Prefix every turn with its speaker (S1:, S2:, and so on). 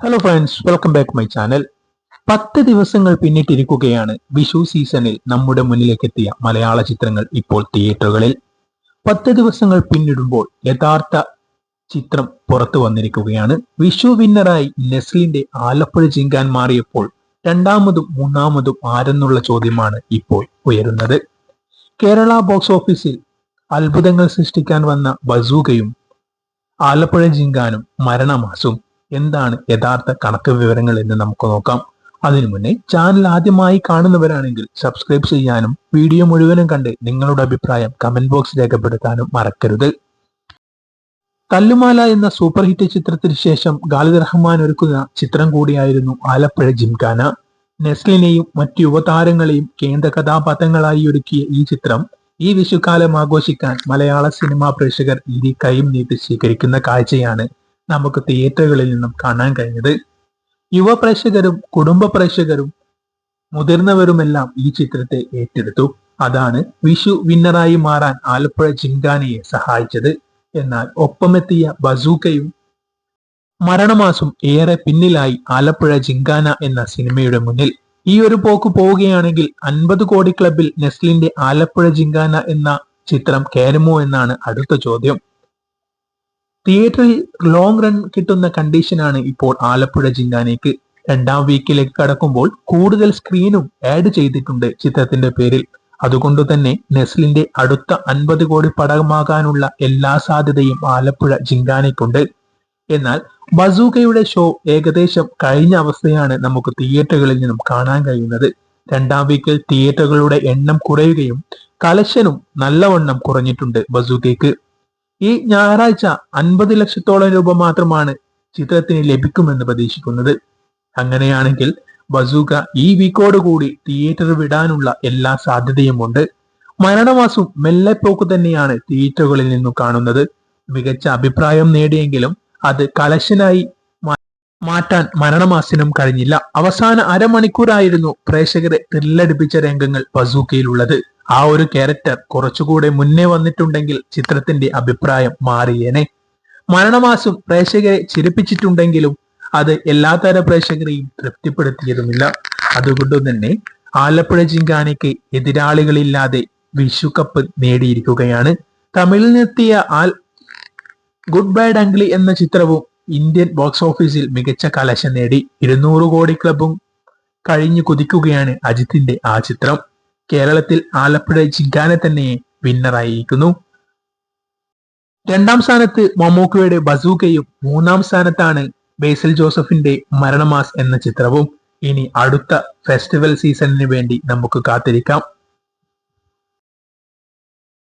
S1: Hello friends, welcome back my channel. 10 ദിവസങ്ങൾ പിന്നിട്ടിരിക്കുകയാണ് വിഷു സീസണിൽ നമ്മുടെ മുന്നിലേക്ക് എത്തിയ മലയാള ചിത്രങ്ങൾ ഇപ്പോൾ തിയേറ്ററുകളിൽ. 10 ദിവസങ്ങൾ പിന്നിടുമ്പോൾ യഥാർത്ഥ ചിത്രം പുറത്തു വന്നിരിക്കുകയാണ്. വിഷു വിന്നറായി നെസ്ലിന്റെ ആലപ്പുഴ ജിങ്കാൻ മാറിയപ്പോൾ രണ്ടാമതും മൂന്നാമതും ആരെന്നുള്ള ചോദ്യമാണ് ഇപ്പോൾ ഉയരുന്നത്. കേരള ബോക്സ് ഓഫീസിൽ അത്ഭുതങ്ങൾ സൃഷ്ടിക്കാൻ വന്ന ബസൂകയും ആലപ്പുഴ ജിങ്കാനും മരണമാസും എന്താണ് യഥാർത്ഥ കണക്ക് വിവരങ്ങൾ എന്ന് നമുക്ക് നോക്കാം. അതിനു മുന്നേ ചാനൽ ആദ്യമായി കാണുന്നവരാണെങ്കിൽ സബ്സ്ക്രൈബ് ചെയ്യാനും വീഡിയോ മുഴുവനും കണ്ട് നിങ്ങളുടെ അഭിപ്രായം കമന്റ് ബോക്സ് രേഖപ്പെടുത്താനും മറക്കരുത്. തല്ലുമാല എന്ന സൂപ്പർ ഹിറ്റ് ചിത്രത്തിന് ശേഷം ഖാലിദ് റഹ്മാൻ ഒരുക്കുന്ന ചിത്രം കൂടിയായിരുന്നു ആലപ്പുഴ ജിംഖാന. നെസ്ലിനെയും മറ്റു യുവതാരങ്ങളെയും കേന്ദ്ര കഥാപാത്രങ്ങളായി ഒരുക്കിയ ഈ ചിത്രം ഈ വിഷുക്കാലം ആഘോഷിക്കാൻ മലയാള സിനിമാ പ്രേക്ഷകർ ഇരു കൈയും നീട്ടി സ്വീകരിക്കുന്ന കാഴ്ചയാണ് നമുക്ക് തിയേറ്ററുകളിൽ നിന്നും കാണാൻ കഴിഞ്ഞത്. യുവ പ്രേക്ഷകരും കുടുംബ പ്രേക്ഷകരും മുതിർന്നവരുമെല്ലാം ഈ ചിത്രത്തെ ഏറ്റെടുത്തു. അതാണ് വിഷു വിന്നറായി മാറാൻ ആലപ്പുഴ ജിംഖാനയെ സഹായിച്ചത്. എന്നാൽ ഒപ്പമെത്തിയ ബസൂക്കയും മരണമാസും ഏറെ പിന്നിലായി ആലപ്പുഴ ജിംഖാന എന്ന സിനിമയുടെ മുന്നിൽ. ഈ ഒരു പോക്ക് പോവുകയാണെങ്കിൽ 50 കോടി ക്ലബിൽ നെസ്ലിന്റെ ആലപ്പുഴ ജിംഖാന എന്ന ചിത്രം കയറുമോ എന്നാണ് അടുത്ത ചോദ്യം. തിയേറ്ററിൽ ലോങ് റൺ കിട്ടുന്ന കണ്ടീഷനാണ് ഇപ്പോൾ ആലപ്പുഴ ജിങ്കാനയ്ക്ക്. രണ്ടാം വീക്കിലേക്ക് കടക്കുമ്പോൾ കൂടുതൽ സ്ക്രീനും ആഡ് ചെയ്തിട്ടുണ്ട് ചിത്രത്തിന്റെ പേരിൽ. അതുകൊണ്ട് തന്നെ നെസ്ലിന്റെ അടുത്ത 50 കോടി പടമാകാനുള്ള എല്ലാ സാധ്യതയും ആലപ്പുഴ ജിങ്കാനയ്ക്കുണ്ട്. എന്നാൽ ബസൂക്കയുടെ ഷോ ഏകദേശം കഴിഞ്ഞ അവസ്ഥയാണ് നമുക്ക് തിയേറ്ററുകളിൽ നിന്നും കാണാൻ കഴിയുന്നത്. രണ്ടാം വീക്കിൽ തിയേറ്ററുകളുടെ എണ്ണം കുറയുകയും കളക്ഷനും നല്ലവണ്ണം കുറഞ്ഞിട്ടുണ്ട് ബസൂക്കയ്ക്ക്. ഈ ഞായറാഴ്ച 50 ലക്ഷത്തോളം രൂപ മാത്രമാണ് ചിത്രത്തിന് ലഭിക്കുമെന്ന് പ്രതീക്ഷിക്കുന്നത്. അങ്ങനെയാണെങ്കിൽ ബസൂക്ക ഈ വീക്കോട് കൂടി തിയേറ്റർ വിടാനുള്ള എല്ലാ സാധ്യതയുമുണ്ട്. മരണമാസും മെല്ലെ പോക്ക് തന്നെയാണ് തിയേറ്ററുകളിൽ നിന്നും കാണുന്നത്. മികച്ച അഭിപ്രായം നേടിയെങ്കിലും അത് കളക്ഷനായി മാറ്റാൻ മരണമാസിനും കഴിഞ്ഞില്ല. അവസാന അരമണിക്കൂറായിരുന്നു പ്രേക്ഷകരെ ത്രില്ലടിപ്പിച്ച രംഗങ്ങൾ ബസൂക്കയിലുള്ളത്. ആ ഒരു ക്യാരക്ടർ കുറച്ചുകൂടെ മുന്നേ വന്നിട്ടുണ്ടെങ്കിൽ ചിത്രത്തിന്റെ അഭിപ്രായം മാറിയേനെ. മരണമാസും പ്രേക്ഷകരെ ചിരിപ്പിച്ചിട്ടുണ്ടെങ്കിലും അത് എല്ലാത്തര പ്രേക്ഷകരെയും തൃപ്തിപ്പെടുത്തിയിരുന്നില്ല. അതുകൊണ്ട് തന്നെ ആലപ്പുഴ ജിങ്കാനയ്ക്ക് എതിരാളികളില്ലാതെ വിഷു കപ്പ് നേടിയിരിക്കുകയാണ്. തമിഴിൽ നിന്നെത്തിയ ഗുഡ് ബൈ ഡംഗ്ലി എന്ന ചിത്രവും ഇന്ത്യൻ ബോക്സ് ഓഫീസിൽ മികച്ച കളക്ഷൻ നേടി. 200 കോടി ക്ലബും കഴിഞ്ഞു കുതിക്കുകയാണ് അജിത്തിന്റെ ആ ചിത്രം. കേരളത്തിൽ ആലപ്പുഴ ജിങ്കാന തന്നെ വിന്നറായിരിക്കുന്നു. രണ്ടാം സ്ഥാനത്ത് മമ്മൂക്കയുടെ ബസൂക്കയും, മൂന്നാം സ്ഥാനത്താണ് ബേസിൽ ജോസഫിന്റെ മരണമാസ് എന്ന ചിത്രവും. ഇനി അടുത്ത ഫെസ്റ്റിവൽ സീസണിന് വേണ്ടി നമുക്ക് കാത്തിരിക്കാം.